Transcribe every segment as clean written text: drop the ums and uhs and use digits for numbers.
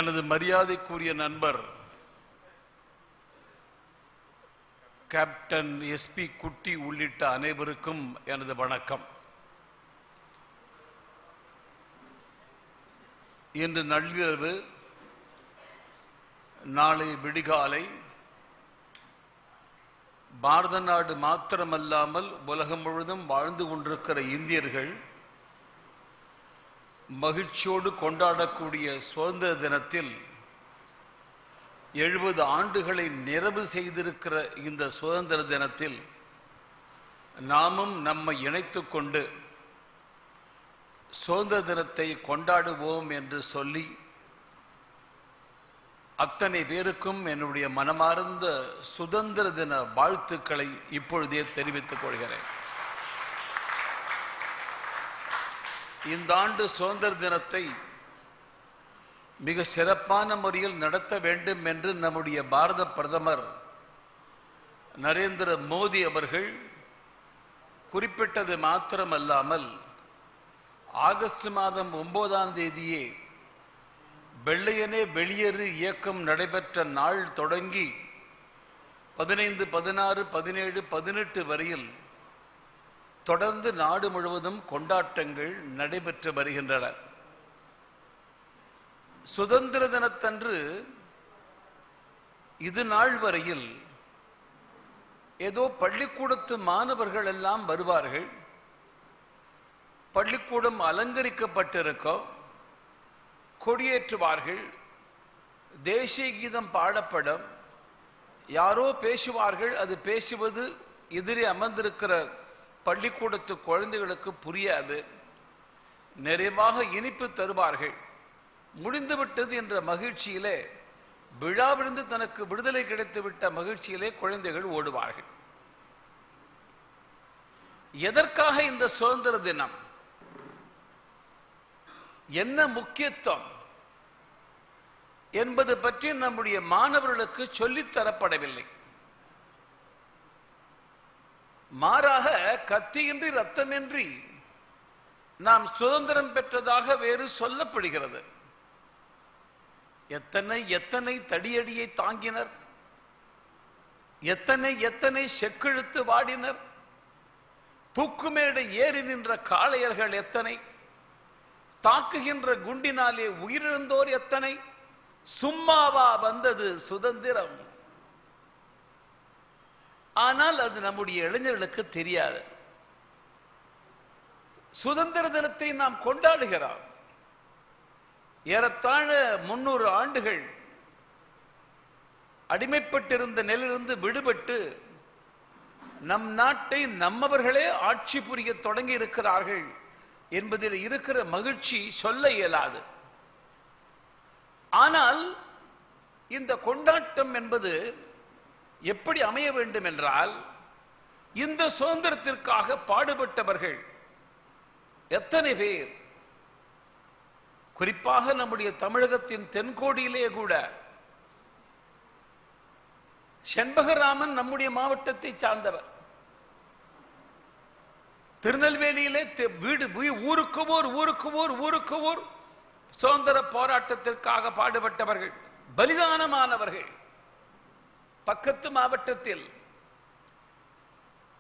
எனது மரியாதைக்குரிய நண்பர் கேப்டன் எஸ்பி குட்டி உள்ளிட்ட அனைவருக்கும் எனது வணக்கம். இன்று நள்ளிரவு, நாளை விடிகாலை பாரத நாடு மாத்திரமல்லாமல் உலகம் முழுவதும் வாழ்ந்து கொண்டிருக்கிற இந்தியர்கள் மகிழ்ச்சியோடு கொண்டாடக்கூடிய சுதந்திர தினத்தில் 70 ஆண்டுகளை நிறைவு செய்திருக்கிற இந்த சுதந்திர தினத்தில் நாமும் நம்மை இணைத்து கொண்டு சுதந்திர தினத்தை கொண்டாடுவோம் என்று சொல்லி அத்தனை பேருக்கும் என்னுடைய மனமார்ந்த சுதந்திர தின வாழ்த்துக்களை இப்பொழுதே தெரிவித்துக் கொள்கிறேன். இந்த ஆண்டு சுதந்திர தினத்தை மிக சிறப்பான முறையில் நடத்த வேண்டும் என்று நம்முடைய பாரத பிரதமர் நரேந்திர மோடி அவர்கள் குறிப்பிட்டது மாத்திரமல்லாமல் ஆகஸ்ட் மாதம் 9ஆம் தேதியே வெள்ளையனே வெளியேறு இயக்கம் நடைபெற்ற நாள் தொடங்கி 15, 16, 17, 18 வரையில் தொடர்ந்து நாடு முழுவதும் கொண்டாட்டங்கள் நடைபெற்று வருகின்றன. சுதந்திர தினத்தன்று இது நாள் வரையில் ஏதோ பள்ளிக்கூடத்து மாணவர்கள் எல்லாம் வருவார்கள், பள்ளிக்கூடம் அலங்கரிக்கப்பட்டிருக்கும், கொடியேற்றுவார்கள், தேசிய கீதம் பாடப்படும், யாரோ பேசுவார்கள். அது பேசுவது எதிரே அமர்ந்திருக்கிற பள்ளிக்கூடத்து குழந்தைகளுக்கு புரியாது. நிறைவாக இனிப்பு தருவார்கள். முடிந்துவிட்டது என்ற மகிழ்ச்சியிலே, விழாவிலிருந்து தனக்கு விடுதலை கிடைத்துவிட்ட மகிழ்ச்சியிலே குழந்தைகள் ஓடுவார்கள். எதற்காக இந்த சுதந்திர தினம், என்ன முக்கியத்துவம் என்பது பற்றி நம்முடைய மாணவர்களுக்கு சொல்லித்தரப்படவில்லை. மாறாக கத்தியின்றி ரத்தமின்றி நாம் சுதந்திரம் பெற்றதாக வேறு சொல்லப்படுகிறது. எத்தனை எத்தனை தடியடியை தாங்கினர், எத்தனை எத்தனை செக்கிழுத்து வாடினர், தூக்குமேடை ஏறி நின்ற காளையர்கள் எத்தனை, தாக்குகின்ற குண்டினாலே உயிரிழந்தோர் எத்தனை. சும்மாவா வந்தது சுதந்திரம்? ஆனால் அது நம்முடைய இளைஞர்களுக்கு தெரியாது. சுதந்திர தினத்தை நாம் கொண்டாடுகிறோம். ஏறத்தாழ 300 ஆண்டுகள் அடிமைப்பட்டிருந்த நிலையிலிருந்து விடுபட்டு நம் நாட்டை நம்மவர்களே ஆட்சி புரிய தொடங்கி இருக்கிறார்கள் என்பதில் இருக்கிற மகிழ்ச்சி சொல்ல இயலாது. ஆனால் இந்த கொண்டாட்டம் என்பது எப்படி அமைய வேண்டும் என்றால், இந்த சுதந்திரத்திற்காக பாடுபட்டவர்கள் எத்தனை பேர், குறிப்பாக நம்முடைய தமிழகத்தின் தென்கோடியிலே கூட செண்பகராமன் நம்முடைய மாவட்டத்தை சார்ந்தவர். திருநெல்வேலியிலே ஊருக்கு ஊர் சுதந்திர போராட்டத்திற்காக பாடுபட்டவர்கள், பலிதானமானவர்கள். பக்கத்து மாவட்டத்தில்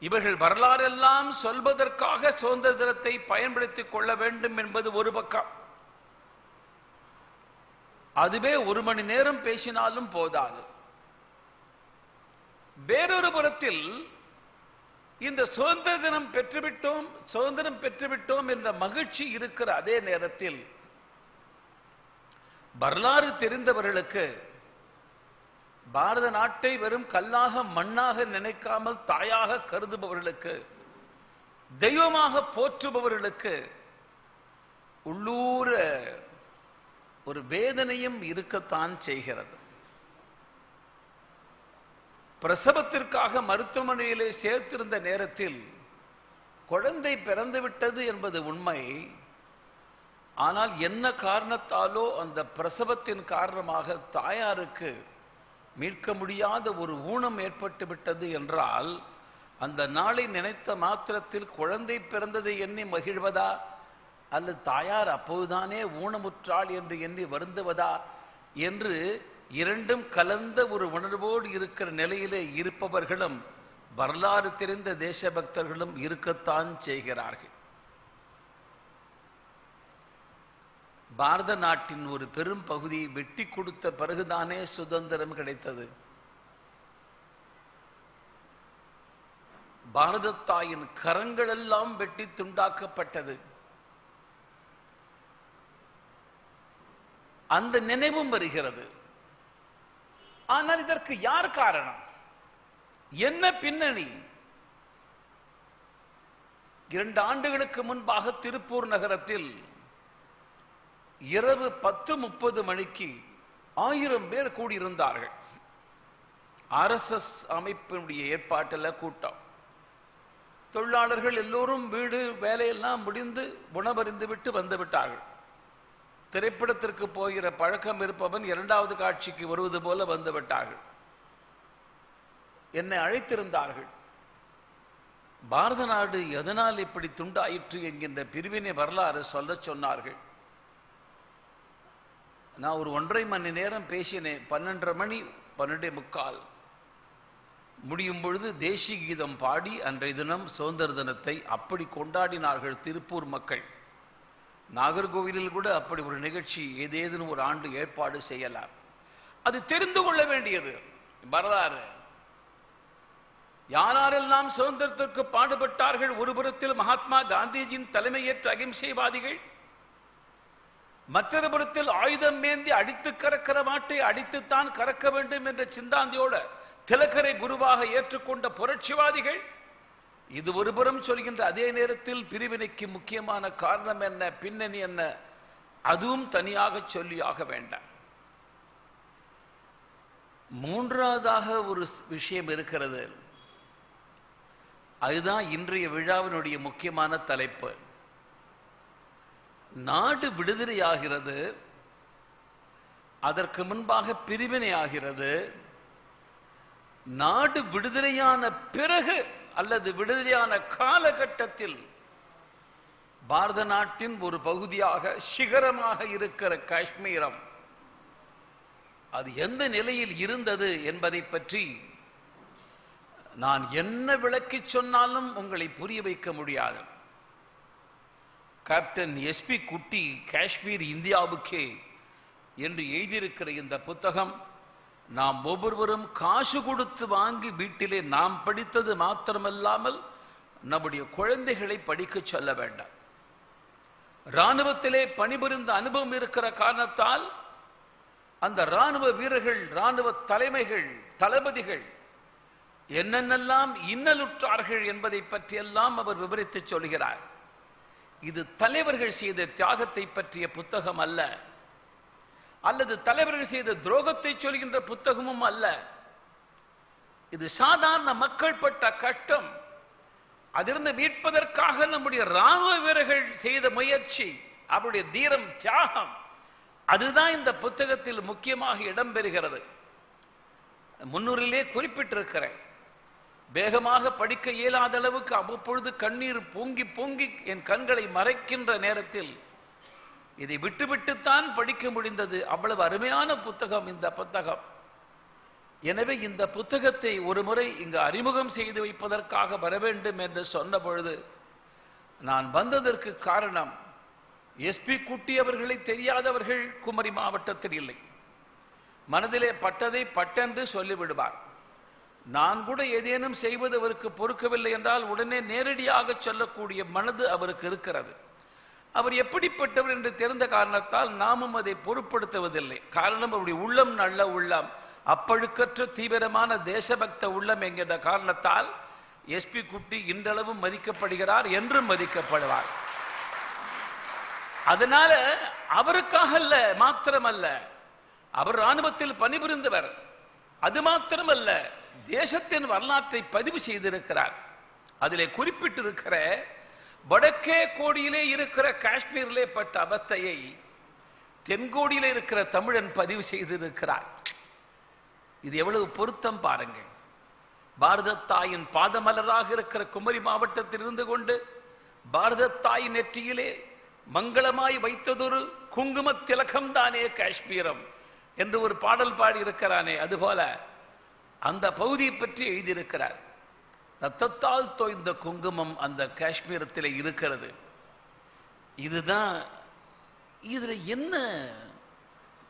இவர்கள் வரலாறெல்லாம் சொல்வதற்காக சுதந்திர தினத்தை பயன்படுத்திக் கொள்ள வேண்டும் என்பது ஒரு பக்கம். அதுவே 1 மணி நேரம் பேசினாலும் போதாது. வேறொரு புறத்தில் இந்த சுதந்திர தினம் பெற்றுவிட்டோம், சுதந்திரம் பெற்றுவிட்டோம் என்ற மகிழ்ச்சி இருக்கிற அதே நேரத்தில் வரலாறு தெரிந்தவர்களுக்கு பாரத நாட்டை வெறும் கல்லாக மண்ணாக நினைக்காமல் தாயாக கருதுபவர்களுக்கு, தெய்வமாக போற்றுபவர்களுக்கு உள்ளூர ஒரு வேதனையும் இருக்கத்தான் செய்கிறது. பிரசவத்திற்காக மருத்துவமனையிலே சேர்த்திருந்த நேரத்தில் குழந்தை பிறந்துவிட்டது என்பது உண்மை. ஆனால் என்ன காரணத்தாலோ அந்த பிரசவத்தின் காரணமாக தாயாருக்கு மீட்க முடியாத ஒரு ஊனம் ஏற்பட்டு விட்டது என்றால், அந்த நாளை நினைத்த மாத்திரத்தில் குழந்தை பிறந்ததை எண்ணி மகிழ்வதா, அல்லது தாயார் அப்போதுதானே ஊனமுற்றாள் என்று எண்ணி வருந்துவதா என்று இரண்டும் கலந்த ஒரு உணர்வோடு இருக்கிற நிலையிலே இருப்பவர்களும் வரலாறு தெரிந்த தேசபக்தர்களும் இருக்கத்தான் செய்கிறார்கள். பாரத நாட்டின் ஒரு பெரும் பகுதியை வெட்டி கொடுத்த பிறகுதானே சுதந்திரம் கிடைத்தது. பாரத தாயின் கரங்கள் எல்லாம் வெட்டி துண்டாக்கப்பட்டது. அந்த நினைவும் வருகிறது. ஆனால் இதற்கு யார் காரணம்? என்ன பின்னணி? 2 ஆண்டுகளுக்கு முன்பாக திருப்பூர் நகரத்தில் இரவு 10:30 மணிக்கு 1000 பேர் கூடியிருந்தார்கள். RSS அமைப்பினுடைய ஏற்பாட்டில் கூட்டம். தொழிலாளர்கள் எல்லோரும் வீடு வேலையெல்லாம் முடிந்து உணவறிந்து விட்டு வந்து விட்டார்கள். திரைப்படத்திற்கு போகிற பழக்கம் இருப்பவன் 2வது காட்சிக்கு வருவது போல வந்து விட்டார்கள். என்னை அழைத்திருந்தார்கள். பாரத நாடு எதனால் இப்படி துண்டாயிற்று என்கின்ற பிரிவினை வரலாறு சொல்ல சொன்னார்கள். நான் ஒரு 1.5 மணி நேரம் பேசினேன். 12:30 மணி 12:45 முடியும் பொழுது தேசிய கீதம் பாடி அன்றைய தினம் சுதந்திர தினத்தை அப்படி கொண்டாடினார்கள் திருப்பூர் மக்கள். நாகர்கோவிலில் கூட அப்படி ஒரு நிகழ்ச்சி ஏதேனும் ஒரு ஆண்டு ஏற்பாடு செய்யலாம். அது தெரிந்து கொள்ள வேண்டியது வரலாறு. யாரெல்லாம் சுதந்திரத்திற்கு பாடுபட்டார்கள்? ஒரு புறத்தில் மகாத்மா காந்திஜியின் தலைமையேற்ற அகிம்சைவாதிகள், மற்றொரு புறத்தில் ஆயுதம் ஏந்தி அடித்து கறக்கிற மாட்டை அடித்துத்தான் கறக்க வேண்டும் என்ற சிந்தாந்தியோட திலகரை குருவாக ஏற்றுக்கொண்ட புரட்சிவாதிகள். இது ஒருபுறம் சொல்கின்ற அதே நேரத்தில் பிரிவினைக்கு முக்கியமான காரணம் என்ன, பின்னணி என்ன, அதுவும் தனியாக சொல்லியாக வேண்டாம். மூன்றாவதாக ஒரு விஷயம் இருக்கிறது. அதுதான் இன்றைய விழாவினுடைய முக்கியமான தலைப்பு. நாடு விடுதலையாகிறது, அதற்கு முன்பாக பிரிவினை ஆகிறது. நாடு விடுதலையான பிறகு அல்லது விடுதலையான காலகட்டத்தில் பாரத நாட்டின் ஒரு பகுதியாக சிகரமாக இருக்கிற காஷ்மீரம் அது எந்த நிலையில் இருந்தது என்பதை பற்றி நான் என்ன விளக்கி சொன்னாலும் உங்களை புரிய வைக்க முடியாது. கேப்டன் SP குட்டி காஷ்மீர் இந்தியாவுக்கே என்று எழுதியிருக்கிற இந்த புத்தகம் நாம் ஒவ்வொருவரும் காசு கொடுத்து வாங்கி வீட்டிலே நாம் படித்தது மாத்திரமல்லாமல் நம்முடைய குழந்தைகளை படிக்க சொல்ல வேண்டாம். இராணுவத்திலே பணிபுரிந்த அனுபவம் இருக்கிற காரணத்தால் அந்த இராணுவ வீரர்கள், இராணுவ தலைமைகள், தளபதிகள் என்னென்னெல்லாம் இன்னலுற்றார்கள் என்பதை பற்றியெல்லாம் அவர் விவரித்து சொல்கிறார். இது தலைவர்கள் செய்த தியாகத்தை பற்றிய புத்தகம் அல்ல, அல்லது தலைவர்கள் செய்த துரோகத்தை சொல்கின்ற புத்தகமும் அல்ல. இது சாதாரண மக்கள் பட்ட கஷ்டம், அதிலிருந்து மீட்பதற்காக நம்முடைய இராணுவ வீரர்கள் செய்த முயற்சி, அவருடைய தீரம், தியாகம், அதுதான் இந்த புத்தகத்தில் முக்கியமாக இடம்பெறுகிறது. முன்னூரிலே குறிப்பிட்டிருக்கிறேன். வேகமாக படிக்க இயலாத அளவுக்கு அவ்வப்பொழுது கண்ணீர் பொங்கி பொங்கி என் கண்களை மறைக்கின்ற நேரத்தில் இதை விட்டுவிட்டுத்தான் படிக்க முடிந்தது. அவ்வளவு அருமையான புத்தகம் இந்த புத்தகம். எனவே இந்த புத்தகத்தை ஒரு முறை இங்கு அறிமுகம் செய்து வைப்பதற்காக வர வேண்டும் என்று சொன்ன பொழுது நான் வந்ததற்கு காரணம், SP குட்டி அவர்களை தெரியாதவர்கள் குமரி மாவட்டத்தில் இல்லை. மனதிலே பட்டதை பட்டென்று சொல்லிவிடுவார். நான் கூட ஏதேனும் செய்வது அவருக்கு பொறுக்கவில்லை என்றால் உடனே நேரடியாக சொல்லக்கூடிய மனது அவருக்கு இருக்கிறது. அவர் எப்படிப்பட்டவர் என்று தெரிந்த காரணத்தால் நாமும் அதை பொருட்படுத்துவதில்லை. காரணம், அவருடைய உள்ளம் நல்ல உள்ளம், அப்பழுக்கற்ற தீவிரமான தேசபக்த உள்ளம் என்கின்ற காரணத்தால் SP குட்டி இன்றளவும் மதிக்கப்படுகிறார், என்றும் மதிக்கப்படுவார். அதனால அவருக்காக அல்ல, மாத்திரமல்ல, அவர் இராணுவத்தில் பணிபுரிந்தவர், அது மாத்திரமல்ல, தேசத்தின் வரலாற்றை பதிவு செய்திருக்கிறார். அதிலே குறிப்பிட்டிருக்கிற வடக்கே கோடியிலே இருக்கிற காஷ்மீரிலே பட்ட அவஸ்தையை தென்கோடியிலே இருக்கிற தமிழன் பதிவு செய்திருக்கிறார். இது எவ்வளவு பொருத்தம் பாருங்கள். பாரத தாயின் பாதமலராக இருக்கிற குமரி மாவட்டத்தில் இருந்து கொண்டு பாரத தாயின் நெற்றியிலே மங்களமாய் வைத்ததொரு குங்கும திலகம் தானே காஷ்மீரம் என்று ஒரு பாடல் பாடி இருக்கிறானே, அதுபோல அந்த பகுதியை பற்றி எழுதியிருக்கிறார். ரத்தத்தால் தோய்ந்த குங்குமம் அந்த காஷ்மீரத்தில் இருக்கிறது. இதுதான், இதுல என்ன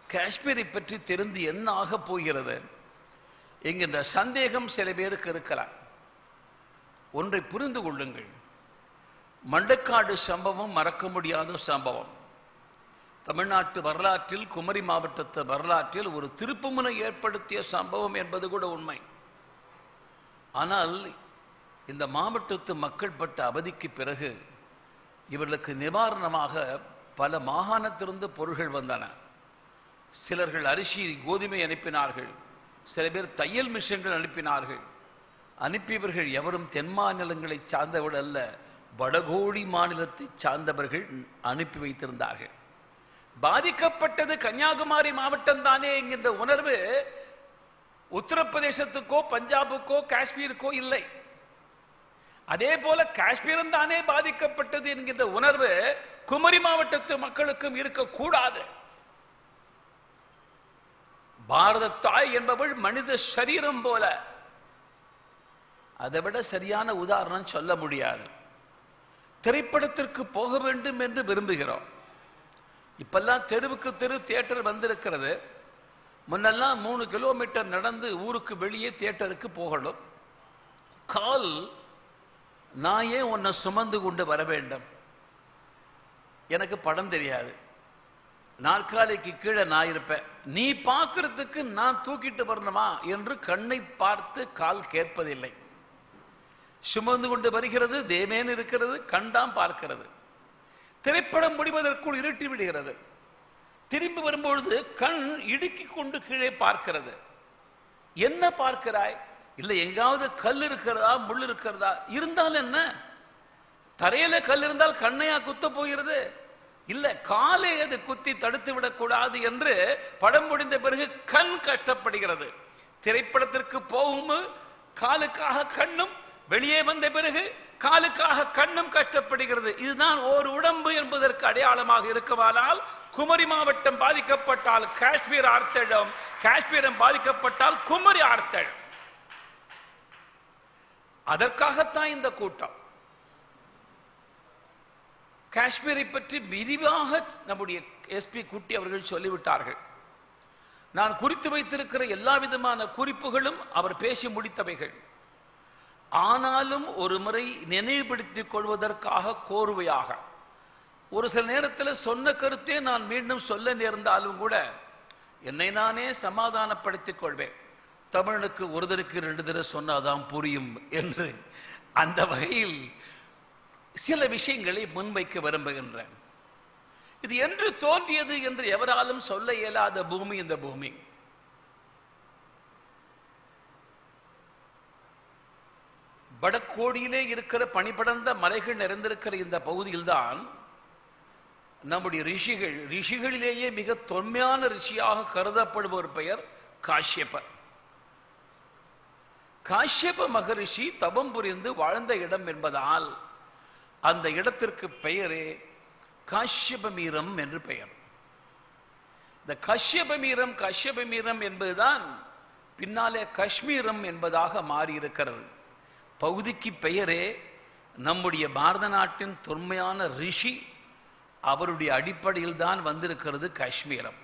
காஷ்மீரை பற்றி தெரிந்து என்ன ஆக போகிறது என்கின்ற சந்தேகம் சில பேருக்கு இருக்கலாம். ஒன்றை புரிந்து கொள்ளுங்கள், மண்டக்காடு சம்பவம் மறக்க முடியாத சம்பவம். தமிழ்நாட்டு வரலாற்றில், குமரி மாவட்டத்து வரலாற்றில் ஒரு திருப்புமுனை ஏற்படுத்திய சம்பவம் என்பது கூட உண்மை. ஆனால் இந்த மாவட்டத்து மக்கள் பட்ட அவதிக்கு பிறகு இவர்களுக்கு நிவாரணமாக பல மாகாணத்திலிருந்து பொருள்கள் வந்தன. சிலர்கள் அரிசி கோதுமை அனுப்பினார்கள், சில பேர் தையல் மிஷன்கள் அனுப்பினார்கள். அனுப்பியவர்கள் எவரும் தென் மாநிலங்களை சார்ந்தவர்கள் அல்ல, வடகோடி மாநிலத்தை சார்ந்தவர்கள் அனுப்பி வைத்திருந்தார்கள். பாதிக்கப்பட்டது கன்னியாகுமரி மாவட்டம் தானே என்கின்ற உணர்வு உத்தரப்பிரதேசத்துக்கோ பஞ்சாபுக்கோ காஷ்மீருக்கோ இல்லை. அதே போல காஷ்மீரம் தானே பாதிக்கப்பட்டது என்கின்ற உணர்வு குமரி மாவட்டத்து மக்களுக்கும் இருக்கக்கூடாது. பாரத தாய் என்பவள் மனித சரீரம் போல, அதை விட சரியான உதாரணம் சொல்ல முடியாது. திரைப்படத்திற்கு போக வேண்டும் என்று விரும்புகிறோம். இப்பெல்லாம் தெருவுக்கு தெரு தியேட்டர் வந்திருக்கிறது. முன்னெல்லாம் 3 கிலோமீட்டர் நடந்து ஊருக்கு வெளியே தியேட்டருக்கு போகணும். கால், நான் ஏன் உன்னை சுமந்து கொண்டு வர வேண்டும்? எனக்கு படம் தெரியாது, நாற்காலிக்கு கீழே நான் இருப்பேன், நீ பார்க்கறதுக்கு நான் தூக்கிட்டு வரணுமா என்று கண்ணை பார்த்து கால் கேட்பதில்லை. சுமந்து கொண்டு வருகிறது, தேவேன் இருக்கிறது, கண்டாம் பார்க்கிறது. திரைப்படம் முடிவதற்குள் இருட்டி விடுகிறது. திரும்பி வரும்பொழுது கண் இடுக்கி கொண்டு கீழே பார்க்கிறது. என்ன பார்க்கிறாய்? இல்லை, எங்காவது கல் இருக்கிறதா, முள் இருக்கிறதா? இருந்தால் என்ன? தரையில கல் இருந்தால் கண்ணையா குத்த போகிறது? இல்லை, காலை அது குத்தி தடுத்து விடக்கூடாது என்று படம் முடிந்த பிறகு கண் கஷ்டப்படுகிறது. திரைப்படத்திற்கு போகும் காலுக்காக கண்ணும், வெளியே வந்த பிறகு காலுக்காக கண்ணும் கஷ்டப்படுகிறது. இதுதான் ஓர் உடம்பு என்பதற்கு அடையாளமாக இருக்குமானால், குமரி மாவட்டம் பாதிக்கப்பட்டால் காஷ்மீர் ஆர்த்தழும், காஷ்மீரம் பாதிக்கப்பட்டால் குமரி ஆர்த்தழும். அதற்காகத்தான் இந்த கூட்டம். காஷ்மீரை பற்றி விரிவாக நம்முடைய எஸ்பி குட்டி அவர்கள் சொல்லிவிட்டார்கள். நான் குறித்து வைத்திருக்கிற எல்லா விதமான குறிப்புகளும் அவர் பேசி முடித்தவைகள். ஆனாலும் ஒரு முறை நினைவுபடுத்திக் கொள்வதற்காக கோர்வையாக ஒரு சில நேரத்தில் சொன்ன கருத்தே நான் மீண்டும் சொல்ல நேர்ந்தாலும் கூட என்னை நானே சமாதானப்படுத்திக் கொள்வேன். தமிழனுக்கு ஒரு தடவைக்கு 2 தடவை சொன்னாதான் புரியும் என்று அந்த வகையில் சில விஷயங்களை முன்வைக்க விரும்புகின்றேன். இது என்று தோன்றியது என்று எவராலும் சொல்ல இயலாத பூமி இந்த பூமி. வடகோடியிலே இருக்கிற பனிபடர்ந்த மலைகள் நிறைந்திருக்கிற இந்த பகுதியில்தான் நம்முடைய ரிஷிகளிலேயே மிக தொன்மையான ரிஷியாக கருதப்படுபவர் பெயர் காஷ்யபர். காஷ்யப மகரிஷி தபம் புரிந்து வாழ்ந்த இடம் என்பதால் அந்த இடத்திற்கு பெயரே காஷ்யபமீரம் என்று பெயர். இந்த காஷ்யபமீரம் என்பதுதான் பின்னாலே காஷ்மீரம் என்பதாக மாறியிருக்கிறது. பகுதிக்கு பெயரே நம்முடைய பாரத நாட்டின் தொன்மையான ரிஷி, அவருடைய அடிப்படையில் தான் வந்திருக்கிறது காஷ்மீரம்.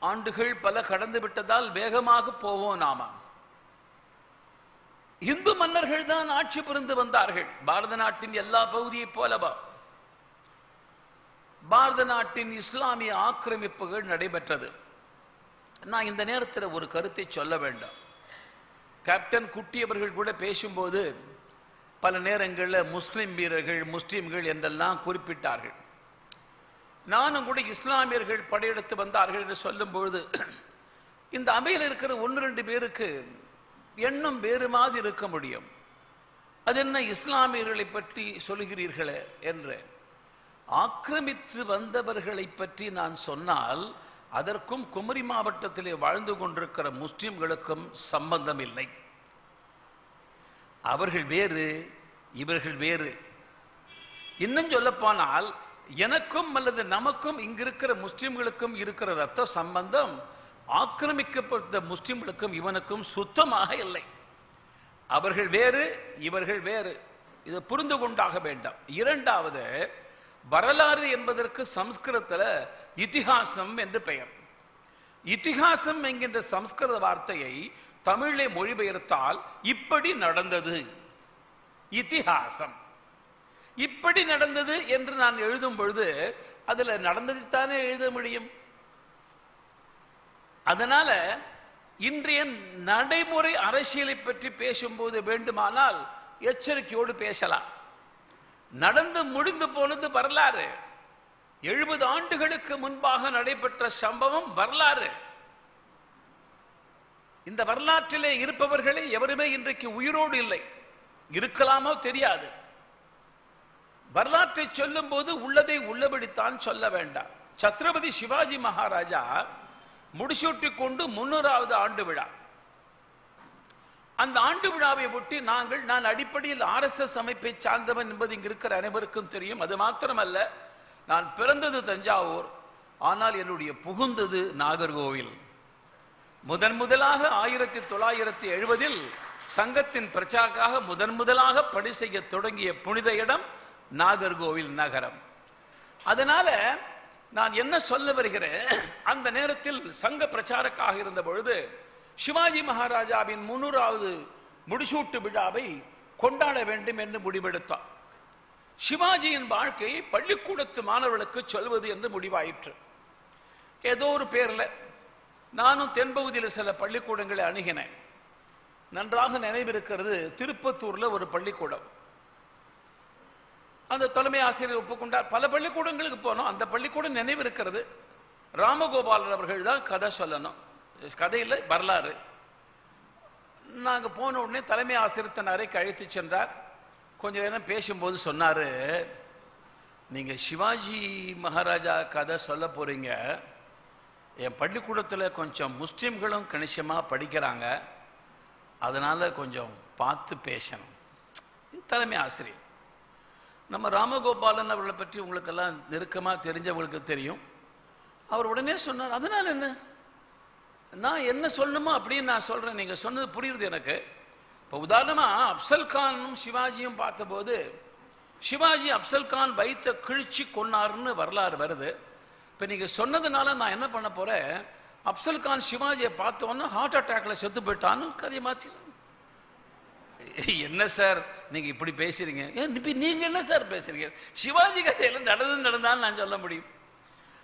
ஆண்டுகள் பல கடந்து விட்டதால் வேகமாக போவோம் நாம. இந்து மன்னர்கள் தான் ஆட்சி புரிந்து வந்தார்கள். பாரத நாட்டின் எல்லா பகுதியை போலவா பாரத நாட்டின் இஸ்லாமிய ஆக்கிரமிப்புகள் நடைபெற்றது. நான் இந்த நேரத்தில் ஒரு கருத்தை சொல்ல வேண்டும். கேப்டன் குட்டி அவர்கள் கூட பேசும்போது பல நேரங்களில் முஸ்லிம் வீரர்கள், முஸ்லிம்கள் என்றெல்லாம் குறிப்பிட்டார்கள். நானும் கூட இஸ்லாமியர்கள் படையெடுத்து வந்தார்கள் என்று சொல்லும் பொழுது இந்த அவையில் இருக்கிற 1-2 பேருக்கு எண்ணம் வேறு மாதிரி இருக்க முடியும். அது என்ன இஸ்லாமியர்களை பற்றி சொல்கிறீர்களே என்று. ஆக்கிரமித்து வந்தவர்களை பற்றி நான் சொன்னால் அதற்கும் குமரி மாவட்டத்திலே வாழ்ந்து கொண்டிருக்கிற முஸ்லிம்களுக்கும் சம்பந்தம் இல்லை. அவர்கள் வேறு, இவர்கள் வேறு. இன்னும் சொல்லப்போனால் எனக்கும் அல்லது நமக்கும் இங்கிருக்கிற முஸ்லிம்களுக்கும் இருக்கிற ரத்த சம்பந்தம் ஆக்கிரமிக்கப்பட்ட முஸ்லிம்களுக்கும் இவனுக்கும் சுத்தமாக இல்லை. அவர்கள் வேறு, இவர்கள் வேறு. இதை புரிந்து கொண்டாக வேண்டாம். இரண்டாவது, வரலாறு என்பதற்கு சம்ஸ்கிருதத்தில் இதிகாசம் என்று பெயர். இதிகாசம் என்கின்ற சம்ஸ்கிருத வார்த்தையை தமிழை மொழிபெயர்த்தால் இப்படி நடந்தது, இதிகாசம். இப்படி நடந்தது என்று நான் எழுதும் பொழுது அதுல நடந்ததுதானே எழுத முடியும். அதனால இன்றைய நடைமுறை அரசியலை பற்றி பேசும்போது வேண்டுமானால் எச்சரிக்கையோடு பேசலாம். நடந்து முடிந்து போனது வரலாறு. 70 ஆண்டுகளுக்கு முன்பாக நடைபெற்ற சம்பவம் வரலாறு. இந்த வரலாற்றிலே இருப்பவர்களே எவருமே இன்றைக்கு உயிரோடு இல்லை. இருக்கலாமோ தெரியாது. வரலாற்றை சொல்லும் போது உள்ளதை உள்ளபடித்தான் சொல்ல வேண்டாம். சத்ரபதி சிவாஜி மகாராஜா முடிசூட்டி கொண்டு 300வது ஆண்டு விழா. அந்த ஆண்டு விழாவை ஒட்டி நான் அடிப்படையில் RSS அமைப்பை சார்ந்தவன் என்பது இங்கு இருக்கிற அனைவருக்கும் தெரியும். அது மாத்திரமல்ல, நான் பிறந்தது தஞ்சாவூர், ஆனால் என்னுடைய புகுந்தது நாகர்கோவில். முதலாக 1970 சங்கத்தின் பிரச்சாரக்காக முதலாக பணி செய்ய தொடங்கிய புனித இடம் நாகர்கோவில் நகரம். அதனால நான் என்ன சொல்ல வருகிறேன், அந்த நேரத்தில் சங்க பிரச்சாரக்காக இருந்த பொழுது சிவாஜி மகாராஜாவின் 300வது முடிசூட்டு விழாவை கொண்டாட வேண்டும் என்று முடிவெடுத்தார். சிவாஜியின் வாழ்க்கையை பள்ளிக்கூடத்து மாணவர்களுக்கு சொல்வது என்று முடிவாயிற்று. ஏதோ ஒரு பேரில் நானும் தென்பகுதியில் சில பள்ளிக்கூடங்களை அணுகினேன். நன்றாக நினைவிருக்கிறது, திருப்பத்தூர்ல ஒரு பள்ளிக்கூடம். அந்த தலைமை ஆசிரியர் ஒப்புக்கொண்டார். பல பள்ளிக்கூடங்களுக்கு போனோம். அந்த பள்ளிக்கூடம் நினைவிருக்கிறது. ராமகோபாலன் அவர்கள் தான் கதை சொல்லணும், கதையில் வரலாறு. நாங்கள் போன உடனே தலைமை ஆசிரியர் தன் அறைக்கு அழைத்து சென்றார். கொஞ்ச நேரம் பேசும்போது சொன்னார், நீங்கள் சிவாஜி மகாராஜா கதை சொல்ல போறீங்க, என் பள்ளிக்கூடத்தில் கொஞ்சம் முஸ்லீம்களும் கணிசமாக படிக்கிறாங்க, அதனால் கொஞ்சம் பார்த்து பேசணும். தலைமை ஆசிரியர். நம்ம ராமகோபாலன் அவர்களை பற்றி உங்களுக்கெல்லாம் நெருக்கமாக தெரிஞ்சவங்களுக்கு தெரியும். அவர் உடனே சொன்னார், அதனால் என்ன, நான் என்ன சொல்லணுமோ அப்படின்னு நான் சொல்கிறேன், நீங்கள் சொன்னது புரியுது எனக்கு. இப்போ உதாரணமாக அப்சல் கானும் சிவாஜியும் பார்த்தபோது சிவாஜி அப்சல் கான் வைத்த கிழிச்சி கொன்னார்னு வரலாறு வருது. இப்போ நீங்கள் சொன்னதுனால நான் என்ன பண்ண போகிறேன், அப்சல் கான் சிவாஜியை பார்த்தோன்னா ஹார்ட் அட்டாக்ல செத்து போயிட்டான்னு கதையை மாற்றி. என்ன சார் நீங்கள் இப்படி பேசுறீங்க, நீங்கள் என்ன சார் பேசுறீங்க, சிவாஜி கதையில் நடந்தான்னு நான் சொல்ல முடியும்.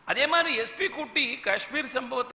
அதே மாதிரி SP குட்டி காஷ்மீர் சம்பவத்தை